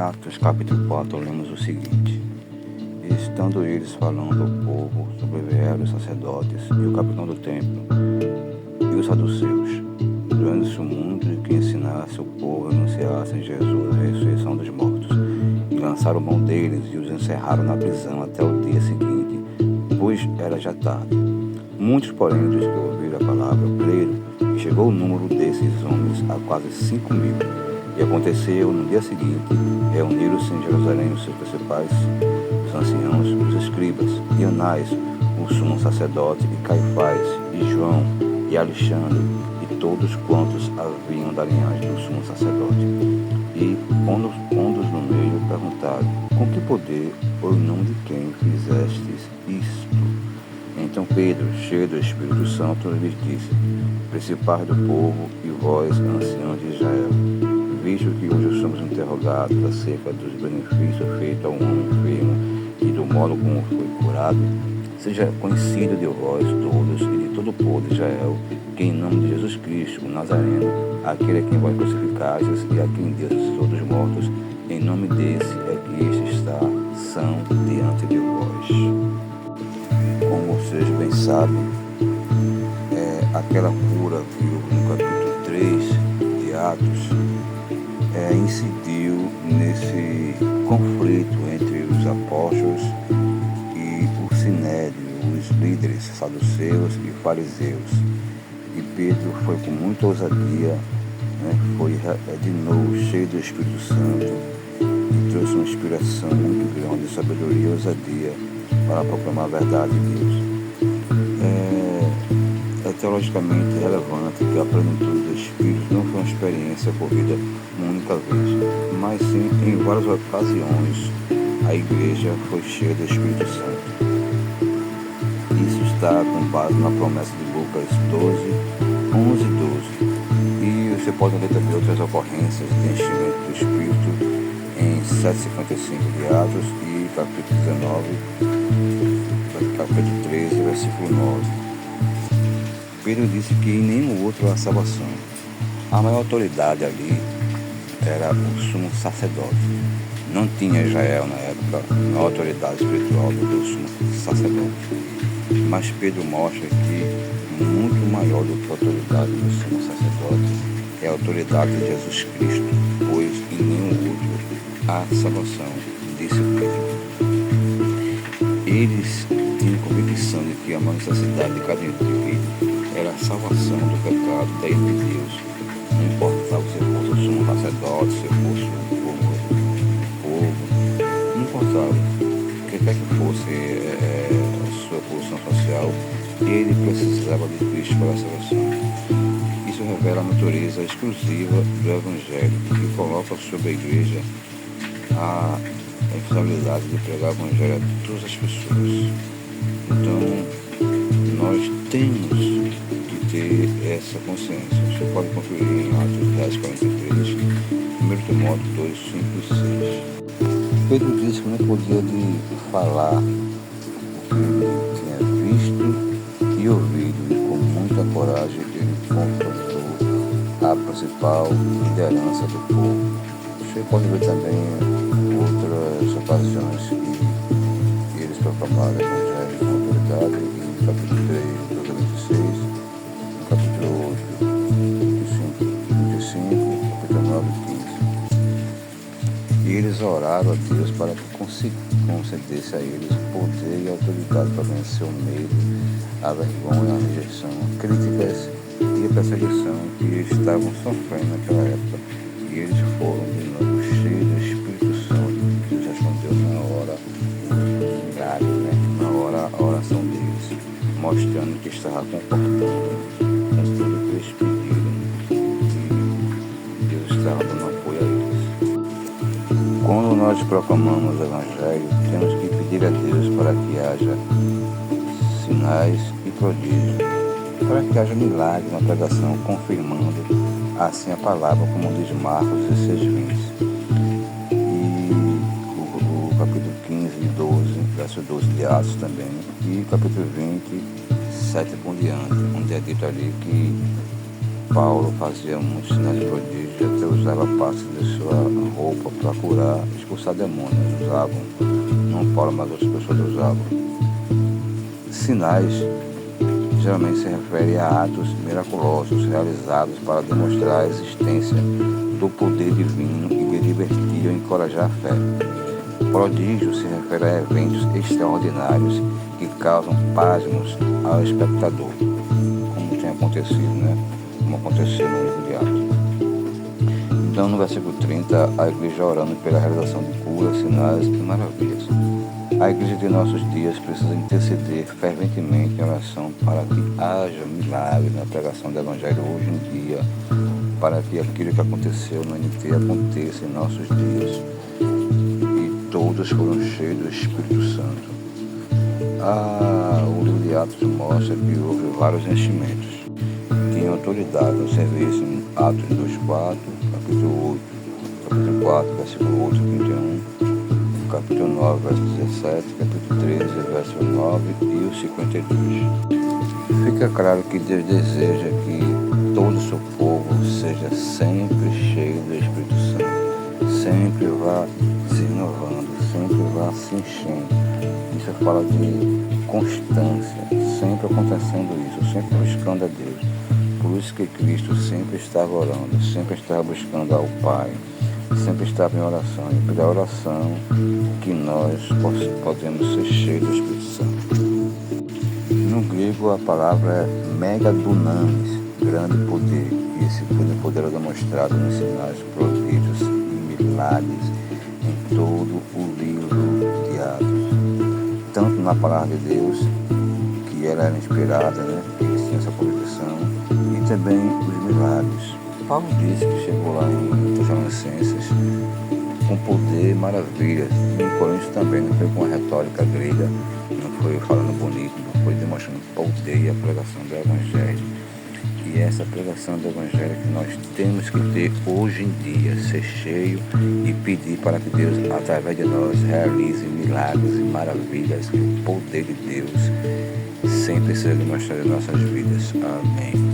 Atos capítulo 4, lemos o seguinte: E estando eles falando ao povo, sobrevieram os sacerdotes e o capitão do templo e os saduceus, doendo-se muito de que ensinasse o povo a anunciassem Jesus a ressurreição dos mortos, e lançaram mão deles e os encerraram na prisão até o dia seguinte, pois era já tarde. Muitos, porém, dos que ouviram a palavra, creram, e chegou o número desses homens a quase 5.000. E aconteceu, no dia seguinte, reuniram-se em Jerusalém os seus principais, os anciãos, os escribas, e Anás, o sumo sacerdote, e Caifás, e João, e Alexandre, e todos quantos haviam da linhagem do sumo sacerdote. E, pondo-os no meio, perguntaram: Com que poder ou em nome de quem fizestes isto? Então Pedro, cheio do Espírito Santo, lhes disse: Principais do povo e vós, anciãos de Israel, visto que hoje somos interrogados acerca dos benefícios feitos ao homem enfermo e do modo como foi curado, seja conhecido de vós todos e de todo o povo de Israel, que em nome de Jesus Cristo, o Nazareno, aquele a quem vós crucificastes e a quem Deus ressuscitou dos mortos, em nome desse é que este está são diante de vós. Como vocês bem sabem, aquela cura que houve no capítulo 3 de Atos incidiu nesse conflito entre os apóstolos e o sinédrio, os líderes saduceus e fariseus. E Pedro foi com muita ousadia, foi de novo cheio do Espírito Santo e trouxe uma inspiração muito grande de sabedoria e ousadia para proclamar a verdade de Deus. É teologicamente relevante que a plenitude do Espírito não foi uma experiência ocorrida uma única vez, mas sim em várias ocasiões a igreja foi cheia do Espírito Santo. Isso está com base na promessa de Lucas 12, 11 e 12. E você pode ler também outras ocorrências de enchimento do Espírito em 7,55 de Atos e capítulo 19, capítulo 13, versículo 9. Pedro disse que em nenhum outro há salvação. A maior autoridade ali era o sumo sacerdote. Não tinha Israel na época a autoridade espiritual do que o sumo sacerdote. Mas Pedro mostra que muito maior do que a autoridade do sumo sacerdote é a autoridade de Jesus Cristo, pois em nenhum outro há salvação, disse Pedro. Eles tinham convicção de que a maior necessidade de cada indivíduo era a salvação do pecado da ira de Deus. Não importava se fosse o sumo sacerdote, se fosse o povo, não importava. O que quer que fosse a sua posição social, ele precisava de Cristo para a salvação. Isso revela a natureza exclusiva do Evangelho, que coloca sobre a igreja a responsabilidade de pregar o Evangelho a todas as pessoas. Então, nós temos que ter essa consciência. Você pode conferir em Atos 10:43, 1 Timóteo 2, 5 e 6. Pedro disse que não podia falar o que ele tinha visto e ouvido, e com muita coragem ele confrontou a principal liderança do povo. Você pode ver também outras ocasiões que eles proclamaram o Evangelho com autoridade, em capítulo 3, versículo 26, capítulo 8, 25, capítulo 9 e 15. E eles oraram a Deus para que concedesse a eles poder e autoridade para vencer o medo, a vergonha, a rejeição, críticas e a perseguição que eles estavam sofrendo naquela época. E eles foram de novo cheios do Espírito Santo. Deus respondeu na hora na hora a oração deles, mostrando que estava concordando com tudo que eles pediram e Deus estava dando apoio a eles. Quando nós proclamamos o Evangelho, temos que pedir a Deus para que haja sinais e prodígios, para que haja milagre na pregação, confirmando assim a palavra, como diz Marcos 16:20. E o capítulo 15 e 12, verso 12 de Atos também, e capítulo 20, 7 por diante, onde é dito ali que Paulo fazia muitos sinais de prodígios, até os usava parte de sua roupa para curar, expulsar demônios. Usavam, não Paulo, mas outras pessoas usavam. Sinais geralmente se refere a atos miraculosos realizados para demonstrar a existência do poder divino e de divertir ou encorajar a fé. Prodígio se refere a eventos extraordinários que causam pasmos ao espectador, como tinha acontecido, né? Como aconteceu no livro de Atos. Então, no versículo 30, a igreja orando pela realização de curas, sinais e maravilhas. A igreja de nossos dias precisa interceder ferventemente em oração para que haja milagre na pregação do Evangelho hoje em dia, para que aquilo que aconteceu no NT aconteça em nossos dias. E todos foram cheios do Espírito Santo. O livro de Atos mostra que houve vários enchimentos. Tinha autoridade no serviço em Atos 2:4, capítulo 8, capítulo 4, versículo 8 a 31, capítulo 9, verso 17, capítulo 13, verso 9 e o 52. Fica claro que Deus deseja que todo o seu povo seja sempre cheio do Espírito Santo, sempre vá se renovando, sempre vá se enchendo. Isso fala de constância, sempre acontecendo isso, sempre buscando a Deus. Por isso que Cristo sempre estava orando, sempre estava buscando ao Pai, sempre estava em oração. E pela oração que nós podemos ser cheios do Espírito Santo. No grego a palavra é megadunamis, grande poder. E esse grande poder é demonstrado nos sinais, prodígios e milagres em todo o livro de Atos. Tanto na palavra de Deus, que ela era inspirada, né? Que eles tinham essa convicção, e também os milagres. Paulo disse que chegou lá em Tessalonicenses com poder e maravilhas. E em Coríntios também, não foi com uma retórica grega, não foi falando bonito, não foi demonstrando poder e a pregação do Evangelho. E essa pregação do Evangelho que nós temos que ter hoje em dia, ser cheio e pedir para que Deus, através de nós, realize milagres e maravilhas, que o poder de Deus sempre seja demonstrado em nossas vidas. Amém.